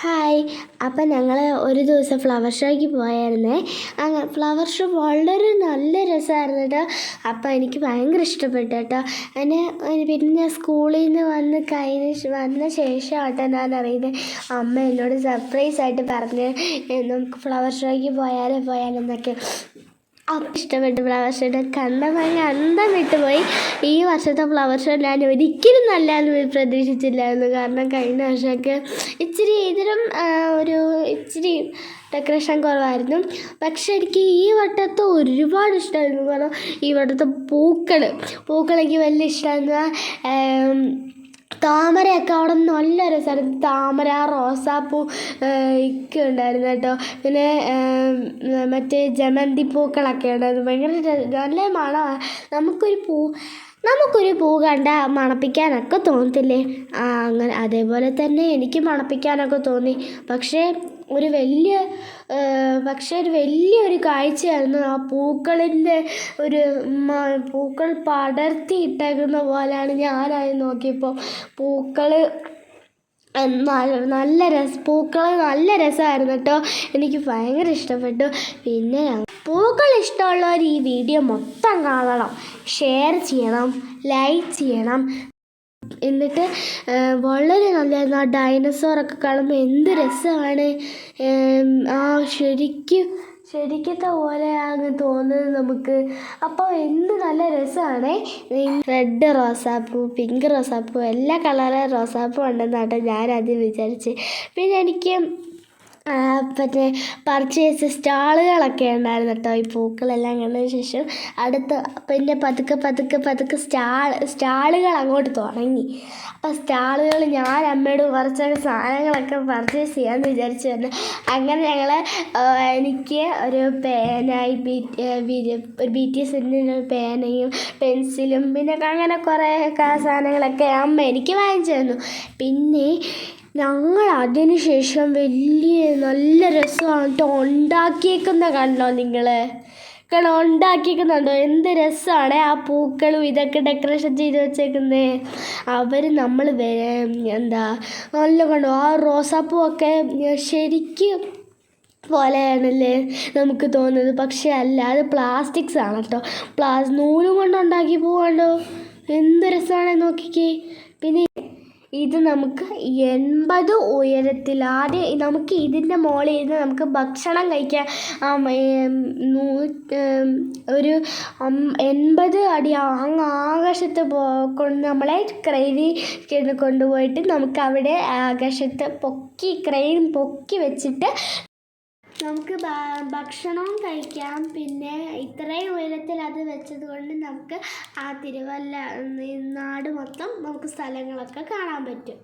Hi. അപ്പം ഞങ്ങൾ ഒരു ദിവസം ഫ്ലവർ ഷോയ്ക്ക് പോയായിരുന്നേ. അങ്ങനെ ഫ്ലവർ ഷോ വളരെ നല്ല രസമായിരുന്നു കേട്ടോ. അപ്പം എനിക്ക് ഭയങ്കര ഇഷ്ടപ്പെട്ടു കേട്ടോ. പിന്നെ സ്കൂളിൽ നിന്ന് വന്ന ശേഷമാട്ടോ ഞാൻ അറിയുന്നത്. അമ്മ എന്നോട് സർപ്രൈസായിട്ട് പറഞ്ഞ് നമുക്ക് ഫ്ലവർ ഷോയ്ക്ക് പോയാലെന്നൊക്കെ. അപ്പം ഇഷ്ടപ്പെട്ടു ഫ്ലവർ ഷോയുടെ കണ്ടപ്പോൾ അന്തം വിട്ടുപോയി. ഈ വർഷത്തെ ഫ്ലവർ ഷോ ഞാൻ ഒരിക്കലും നല്ലതെന്ന് പ്രതീക്ഷിച്ചില്ലായിരുന്നു. കാരണം കഴിഞ്ഞ വർഷമൊക്കെ ഇച്ചിരി ഡെക്കറേഷൻ കുറവായിരുന്നു. പക്ഷെ എനിക്ക് ഈ വട്ടത്തെ ഒരുപാട് ഇഷ്ടമായിരുന്നു. കാരണം ഈ വട്ടത്തെ പൂക്കളെനിക്ക് വലിയ ഇഷ്ടമായിരുന്നു. താമരയൊക്കെ അവിടെ നല്ല രസമായിരുന്നു. താമര, റോസാപ്പൂ ഒക്കെ ഉണ്ടായിരുന്നു കേട്ടോ. പിന്നെ മറ്റേ ജമന്തി പൂക്കളൊക്കെ ഉണ്ടായിരുന്നു. ഭയങ്കര നല്ല മണമാണ്. നമുക്കൊരു പൂ കണ്ടാൽ മണപ്പിക്കാനൊക്കെ തോന്നത്തില്ലേ? അങ്ങനെ അതേപോലെ തന്നെ എനിക്ക് മണപ്പിക്കാനൊക്കെ തോന്നി. പക്ഷേ ഒരു വലിയൊരു കാഴ്ചയായിരുന്നു ആ പൂക്കളിൻ്റെ പൂക്കൾ പടർത്തി ഇട്ടേക്കുന്ന പോലെയാണ് ഞാനായി നോക്കിയപ്പോൾ. പൂക്കൾ നല്ല രസമായിരുന്നു കേട്ടോ. എനിക്ക് ഭയങ്കര ഇഷ്ടപ്പെട്ടു. പിന്നെ പൂക്കൾ ഇഷ്ടമുള്ളവർ ഈ വീഡിയോ മൊത്തം കാണണം, ഷെയർ ചെയ്യണം, ലൈക്ക് ചെയ്യണം. എന്നിട്ട് വളരെ നല്ലതായിരുന്നു. ആ ഡൈനസോറൊക്കെ കാണുമ്പോൾ എന്ത് രസമാണ്. ശരിക്കത്തെ പോലെയാണ് തോന്നുന്നത് നമുക്ക്. അപ്പോൾ എന്ത് നല്ല രസമാണ്. റെഡ് റോസാപ്പൂ, പിങ്ക് റോസാപ്പൂ, എല്ലാ കളറ് റോസാപ്പൂ ഉണ്ടെന്നാട്ടോ ഞാനാദ്യം വിചാരിച്ച്. പിന്നെ എനിക്ക് പർച്ചേസ് സ്റ്റാളുകളൊക്കെ ഉണ്ടായിരുന്നു കേട്ടോ. ഈ പൂക്കളെല്ലാം കണ്ടതിന് ശേഷം പിന്നെ പതുക്കെ സ്റ്റാളുകൾ അങ്ങോട്ട് തുടങ്ങി. അപ്പോൾ സ്റ്റാളുകൾ ഞാൻ അമ്മയോട് കുറച്ചൊക്കെ സാധനങ്ങളൊക്കെ പർച്ചേസ് ചെയ്യാമെന്ന് വിചാരിച്ചു വന്നു. അങ്ങനെ എനിക്ക് ഒരു പേനായി BTSൻ്റെ പേനയും പെൻസിലും പിന്നെ അങ്ങനെ കുറേ സാധനങ്ങളൊക്കെ അമ്മ എനിക്ക് വാങ്ങിച്ചു തന്നു. പിന്നെ ഞങ്ങൾ അതിന് ശേഷം നല്ല രസമാണ് കേട്ടോ ഉണ്ടാക്കിയേക്കുന്നത്. ഉണ്ടാക്കിയേക്കുന്നുണ്ടോ? എന്ത് രസമാണ് ആ പൂക്കളും ഇതൊക്കെ ഡെക്കറേഷൻ ചെയ്ത് വെച്ചേക്കുന്നത്. നല്ല കണ്ടോ ആ റോസാപ്പൂവൊക്കെ ശരിക്കും പോലെയാണല്ലേ നമുക്ക് തോന്നുന്നത്. പക്ഷെ അല്ല, അത് പ്ലാസ്റ്റിക്സ് ആണ് കേട്ടോ. നൂലും കൊണ്ട് ഉണ്ടാക്കി പോവാണ്ടോ, എന്ത് രസമാണ് നോക്കിക്കേ. പിന്നെ ഇത് നമുക്ക് 80 ഉയരത്തിൽ ആദ്യം നമുക്ക് ഇതിൻ്റെ മുകളിൽ ഇരുന്ന് നമുക്ക് ഭക്ഷണം കഴിക്കാൻ ഒരു 80 അടി അങ്ങ് ആകാശത്ത് നമ്മളെ ക്രെയിനിൽ കൊണ്ടുപോയിട്ട് നമുക്ക് അവിടെ ആകാശത്ത് ക്രെയിൻ പൊക്കി വെച്ചിട്ട് നമുക്ക് ഭക്ഷണവും കഴിക്കാം. പിന്നെ ഇത്രയും ഉയരത്തിൽ അത് വെച്ചത് കൊണ്ട് നമുക്ക് ആ തിരുവല്ല നാട് മൊത്തം നമുക്ക് സ്ഥലങ്ങളൊക്കെ കാണാൻ പറ്റും.